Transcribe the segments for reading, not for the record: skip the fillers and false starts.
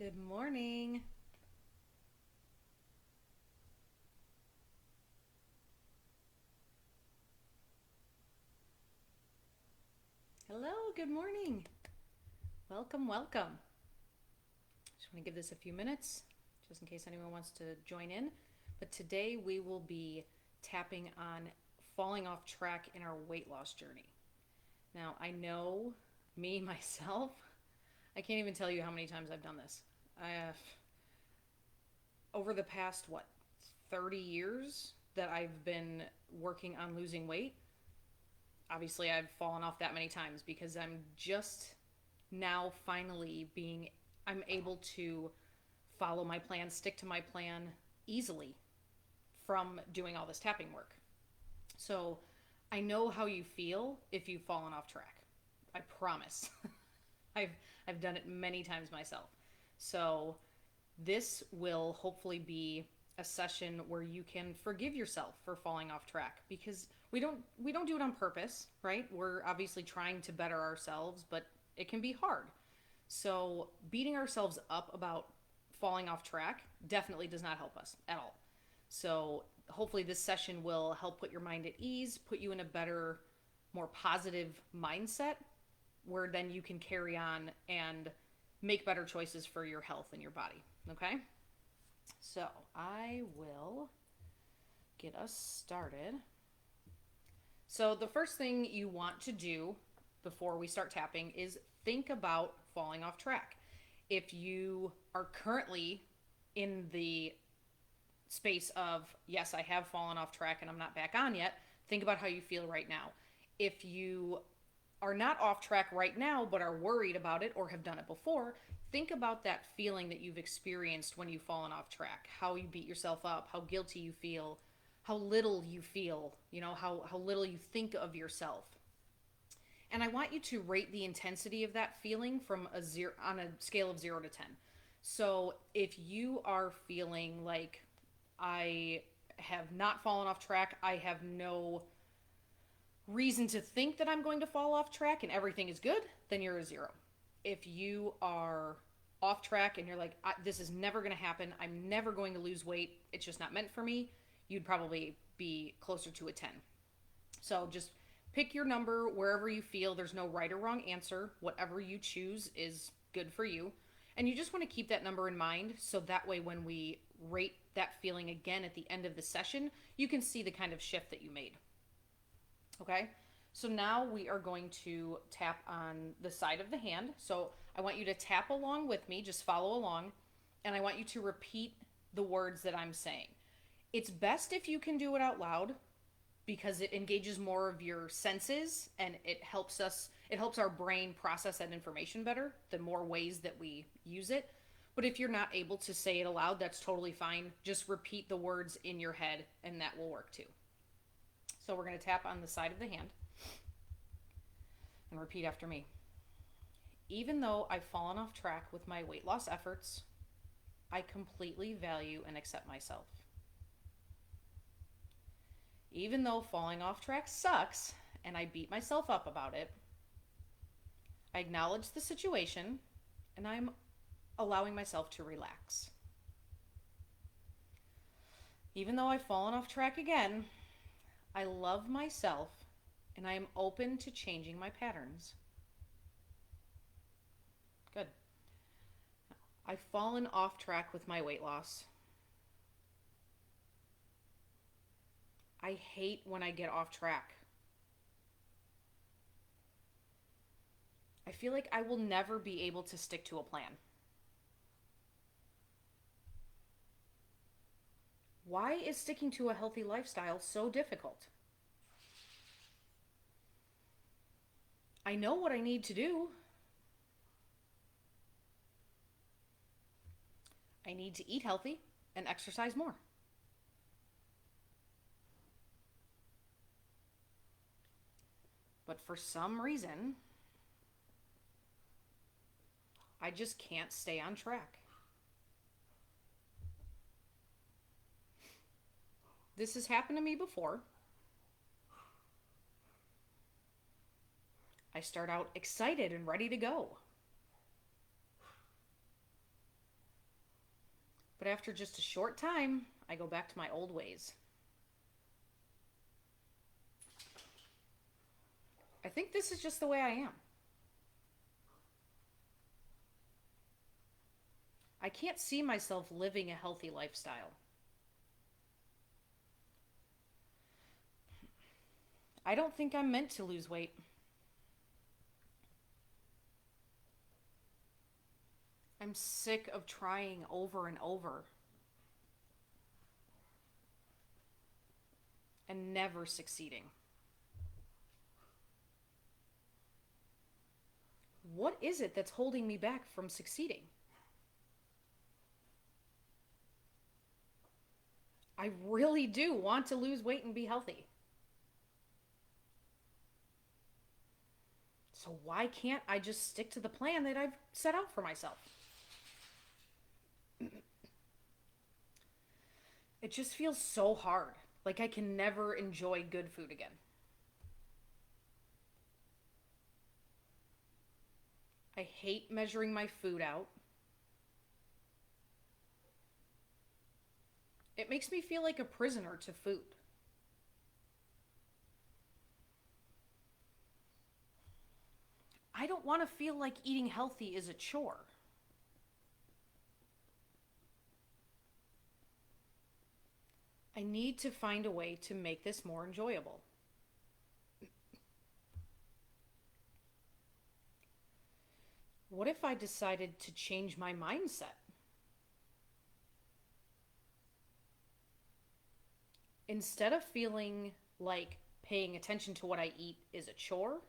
Good morning. Hello, good morning. Welcome, welcome. Just want to give this a few minutes just in case anyone wants to join in. But today we will be tapping on falling off track in our weight loss journey. Now, I know me, myself, I can't even tell you how many times I've done this. I have, over the past, 30 years that I've been working on losing weight, obviously I've fallen off that many times because I'm just now finally I'm able to follow my plan, stick to my plan easily from doing all this tapping work. So I know how you feel if you've fallen off track. I promise. I've I've done it many times myself. So this will hopefully be a session where you can forgive yourself for falling off track because we don't do it on purpose, right? We're obviously trying to better ourselves, but it can be hard. So beating ourselves up about falling off track definitely does not help us at all. So hopefully this session will help put your mind at ease, put you in a better, more positive mindset where then you can carry on and make better choices for your health and your body. Okay? So I will get us started. So the first thing you want to do before we start tapping is think about falling off track. If you are currently in the space of, yes, I have fallen off track and I'm not back on yet, think about how you feel right now. If you are not off track right now but are worried about it or have done it before, think about that feeling that you've experienced when you've fallen off track, how you beat yourself up, how guilty you feel, how little you feel, how little you think of yourself. And I want you to rate the intensity of that feeling from a zero on a scale of 0 to 10. So if you are feeling like I have not fallen off track, I have no reason to think that I'm going to fall off track and everything is good, then you're a 0. If you are off track and you're like, this is never going to happen, I'm never going to lose weight, it's just not meant for me, you'd probably be closer to a 10. So just pick your number wherever you feel. There's no right or wrong answer. Whatever you choose is good for you. And you just want to keep that number in mind so that way when we rate that feeling again at the end of the session, you can see the kind of shift that you made. Okay? So now we are going to tap on the side of the hand. So I want you to tap along with me, just follow along, and I want you to repeat the words that I'm saying. It's best if you can do it out loud because it engages more of your senses and it helps our brain process that information better the more ways that we use it. But if you're not able to say it aloud, that's totally fine. Just repeat the words in your head and that will work too. So we're going to tap on the side of the hand and repeat after me. Even though I've fallen off track with my weight loss efforts, I completely value and accept myself. Even though falling off track sucks and I beat myself up about it, I acknowledge the situation and I'm allowing myself to relax. Even though I've fallen off track again, I love myself and I am open to changing my patterns. Good. I've fallen off track with my weight loss. I hate when I get off track. I feel like I will never be able to stick to a plan. Why is sticking to a healthy lifestyle so difficult? I know what I need to do. I need to eat healthy and exercise more. But for some reason, I just can't stay on track. This has happened to me before. I start out excited and ready to go. But after just a short time, I go back to my old ways. I think this is just the way I am. I can't see myself living a healthy lifestyle. I don't think I'm meant to lose weight. I'm sick of trying over and over and never succeeding. What is it that's holding me back from succeeding? I really do want to lose weight and be healthy. So why can't I just stick to the plan that I've set out for myself? It just feels so hard. Like I can never enjoy good food again. I hate measuring my food out. It makes me feel like a prisoner to food. I don't want to feel like eating healthy is a chore. I need to find a way to make this more enjoyable. What if I decided to change my mindset? Instead of feeling like paying attention to what I eat is a chore,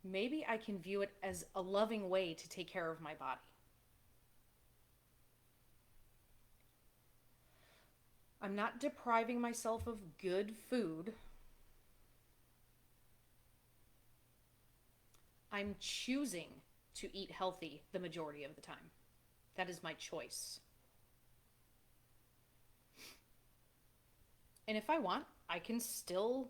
maybe I can view it as a loving way to take care of my body. I'm not depriving myself of good food. I'm choosing to eat healthy the majority of the time. That is my choice. And if I want, I can still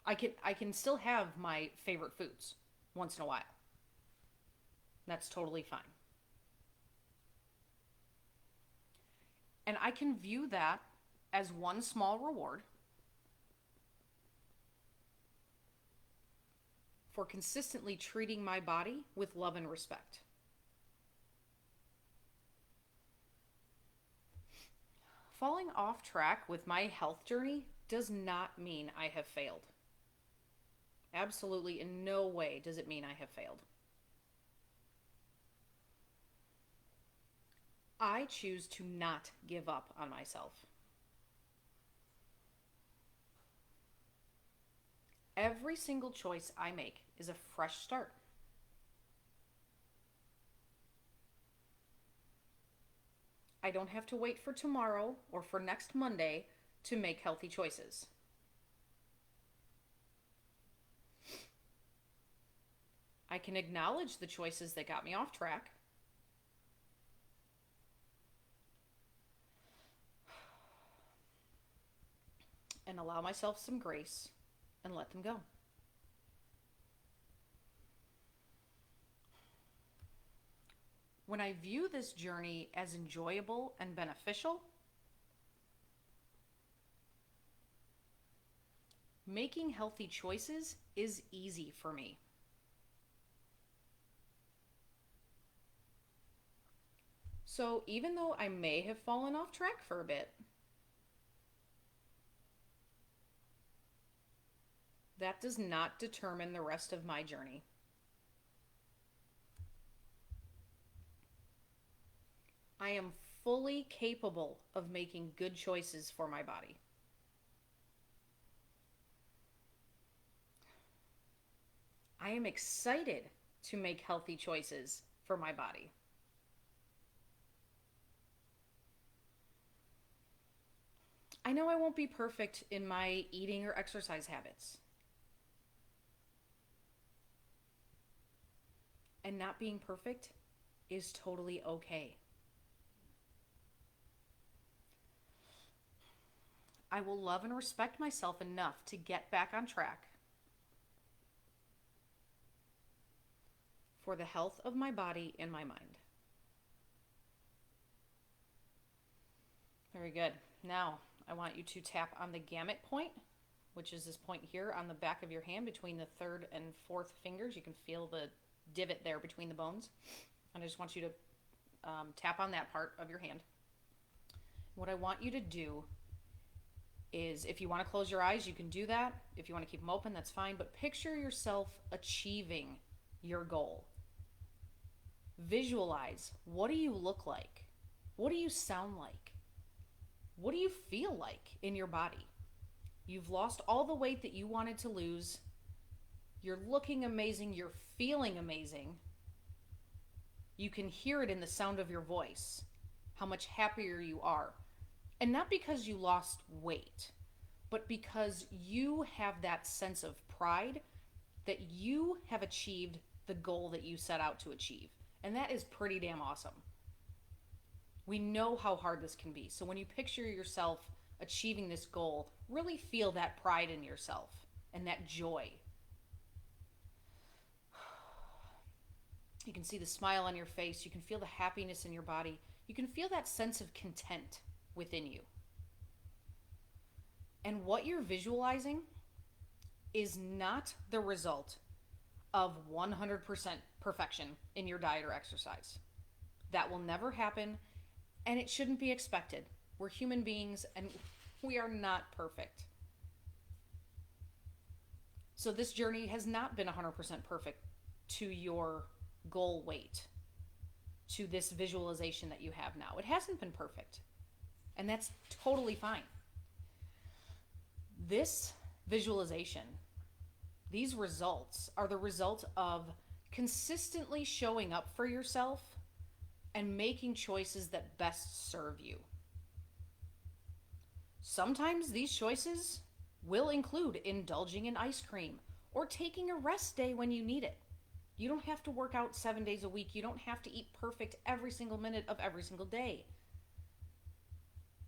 have my favorite foods once in a while. That's totally fine. And I can view that as one small reward for consistently treating my body with love and respect. Falling off track with my health journey does not mean I have failed. Absolutely in no way does it mean I have failed. I choose to not give up on myself. Every single choice I make is a fresh start. I don't have to wait for tomorrow or for next Monday to make healthy choices. I can acknowledge the choices that got me off track. And allow myself some grace and let them go. When I view this journey as enjoyable and beneficial, making healthy choices is easy for me. So even though I may have fallen off track for a bit, that does not determine the rest of my journey. I am fully capable of making good choices for my body. I am excited to make healthy choices for my body. I know I won't be perfect in my eating or exercise habits. And not being perfect is totally okay. I will love and respect myself enough to get back on track for the health of my body and my mind. Very good. Now, I want you to tap on the gamut point, which is this point here on the back of your hand between the third and fourth fingers. You can feel the divot there between the bones. And I just want you to tap on that part of your hand. What I want you to do is, if you want to close your eyes, you can do that. If you want to keep them open, that's fine. But picture yourself achieving your goal. Visualize. What do you look like? What do you sound like? What do you feel like in your body? You've lost all the weight that you wanted to lose. You're looking amazing. You're feeling amazing. You can hear it in the sound of your voice, how much happier you are. And not because you lost weight, but because you have that sense of pride that you have achieved the goal that you set out to achieve. And that is pretty damn awesome. We know how hard this can be. So when you picture yourself achieving this goal, really feel that pride in yourself and that joy. You can see the smile on your face. You can feel the happiness in your body. You can feel that sense of content within you. And what you're visualizing is not the result of 100% perfection in your diet or exercise. That will never happen, and it shouldn't be expected. We're human beings, and we are not perfect. So this journey has not been 100% perfect to your goal weight, to this visualization that you have now. It hasn't been perfect, and that's totally fine. This visualization, these results are the result of consistently showing up for yourself and making choices that best serve you. Sometimes these choices will include indulging in ice cream or taking a rest day when you need it. You don't have to work out 7 days a week. You don't have to eat perfect every single minute of every single day.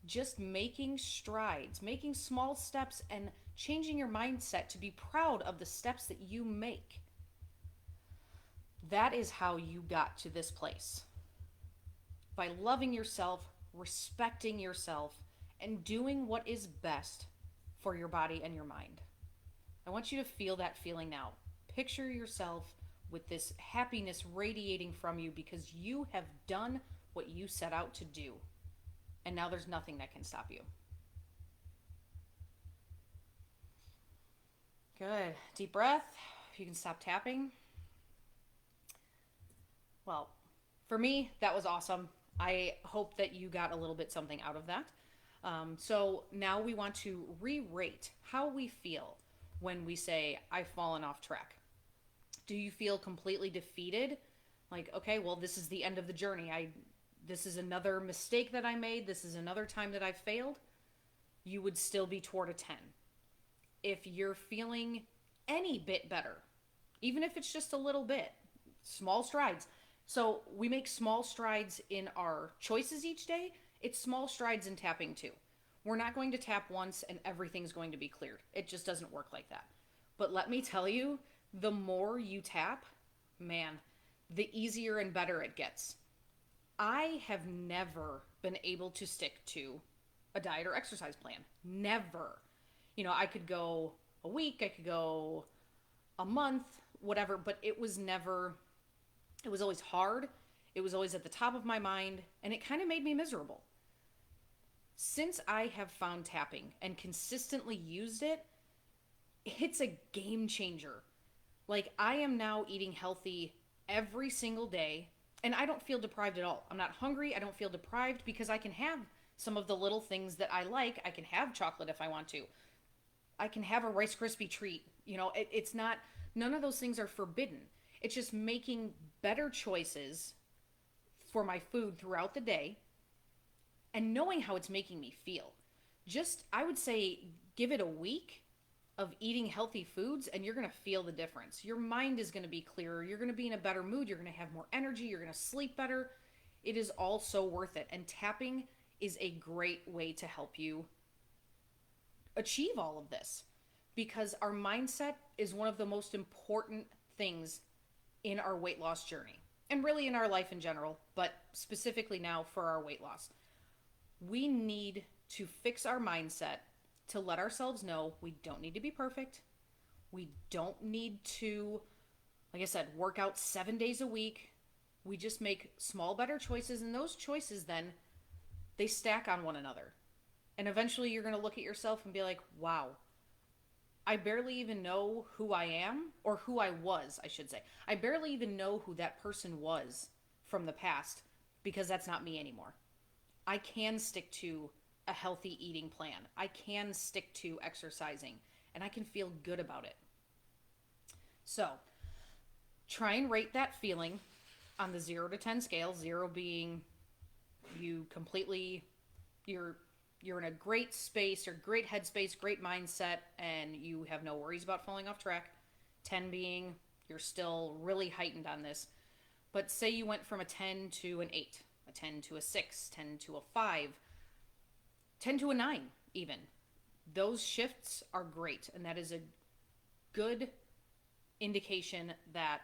Just making strides, making small steps, and changing your mindset to be proud of the steps that you make. That is how you got to this place. By loving yourself, respecting yourself, and doing what is best for your body and your mind. I want you to feel that feeling now. Picture yourself with this happiness radiating from you because you have done what you set out to do. And now there's nothing that can stop you. Good. Deep breath. If you can stop tapping. Well, for me, that was awesome. I hope that you got a little bit something out of that. So now we want to re-rate how we feel when we say, I've fallen off track. Do you feel completely defeated? Like, okay, well, this is the end of the journey. This is another mistake that I made. This is another time that I failed. You would still be toward a 10. If you're feeling any bit better, even if it's just a little bit, small strides. So we make small strides in our choices each day. It's small strides in tapping too. We're not going to tap once and everything's going to be cleared. It just doesn't work like that. But let me tell you, the more you tap, man, the easier and better it gets. I have never been able to stick to a diet or exercise plan. Never. You know, I could go a week, I could go a month, whatever, but it was always hard. It was always at the top of my mind, and it kind of made me miserable. Since I have found tapping and consistently used it, it's a game changer. Like, I am now eating healthy every single day, and I don't feel deprived at all. I'm not hungry. I don't feel deprived because I can have some of the little things that I like. I can have chocolate if I want to. I can have a Rice Krispie treat. You know, it's not, none of those things are forbidden. It's just making better choices for my food throughout the day and knowing how it's making me feel. Just, I would say, give it a week of eating healthy foods and you're going to feel the difference. Your mind is going to be clearer. You're going to be in a better mood. You're going to have more energy. You're going to sleep better. It is all so worth it. And tapping is a great way to help you achieve all of this because our mindset is one of the most important things in our weight loss journey and really in our life in general, but specifically now for our weight loss. We need to fix our mindset to let ourselves know we don't need to be perfect. We don't need to, like I said, work out 7 days a week. We just make small, better choices, and those choices then they stack on one another. And eventually you're going to look at yourself and be like, wow, I barely even know who I am, or who I was, I should say. I barely even know who that person was from the past because that's not me anymore. I can stick to a healthy eating plan. I can stick to exercising, and I can feel good about it. So, try and rate that feeling on the 0 to 10 scale, 0 being you completely you're you're in a great space or great headspace, great mindset, and you have no worries about falling off track. 10 being you're still really heightened on this. But say you went from a 10 to an 8, a 10 to a 6, 10 to a 5, 10 to a 9 even. Those shifts are great, and that is a good indication that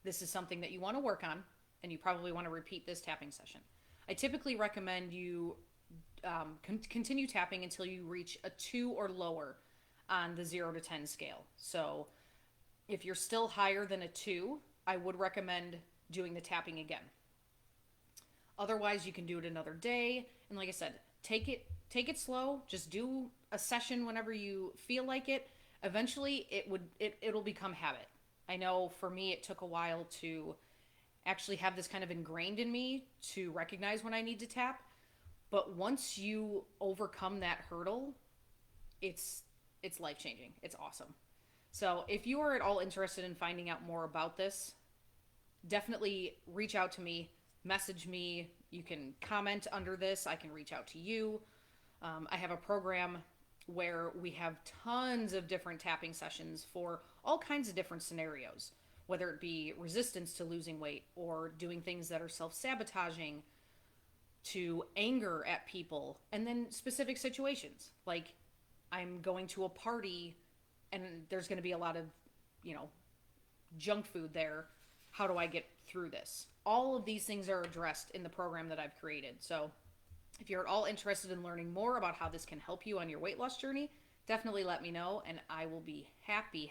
this is something that you want to work on, and you probably want to repeat this tapping session. I typically recommend you continue tapping until you reach a 2 or lower on the 0 to 10 scale. So if you're still higher than a 2, I would recommend doing the tapping again. Otherwise, you can do it another day. And like I said, take it slow. Just do a session whenever you feel like it. Eventually, it'll become habit. I know for me, it took a while to actually have this kind of ingrained in me to recognize when I need to tap. But once you overcome that hurdle, it's life changing. It's awesome. So if you are at all interested in finding out more about this, definitely reach out to me, message me. You can comment under this. I can reach out to you. I have a program where we have tons of different tapping sessions for all kinds of different scenarios, whether it be resistance to losing weight or doing things that are self-sabotaging, to anger at people, and then specific situations. Like I'm going to a party and there's going to be a lot of, junk food there. How do I get through this? All of these things are addressed in the program that I've created. So if you're at all interested in learning more about how this can help you on your weight loss journey, definitely let me know, and I will be happy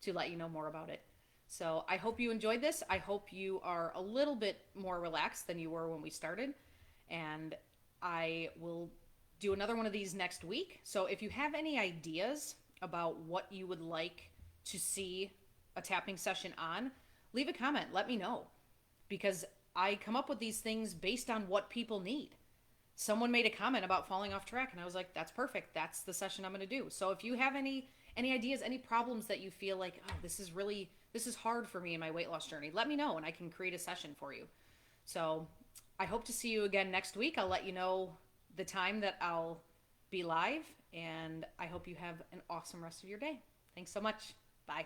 to let you know more about it. So I hope you enjoyed this. I hope you are a little bit more relaxed than you were when we started, and I will do another one of these next week. So if you have any ideas about what you would like to see a tapping session on, leave a comment. Let me know, because I come up with these things based on what people need. Someone made a comment about falling off track, and I was like, that's perfect. That's the session I'm going to do. So if you have any ideas, any problems that you feel like, oh, this is hard for me in my weight loss journey, let me know and I can create a session for you. So I hope to see you again next week. I'll let you know the time that I'll be live, and I hope you have an awesome rest of your day. Thanks so much. Bye.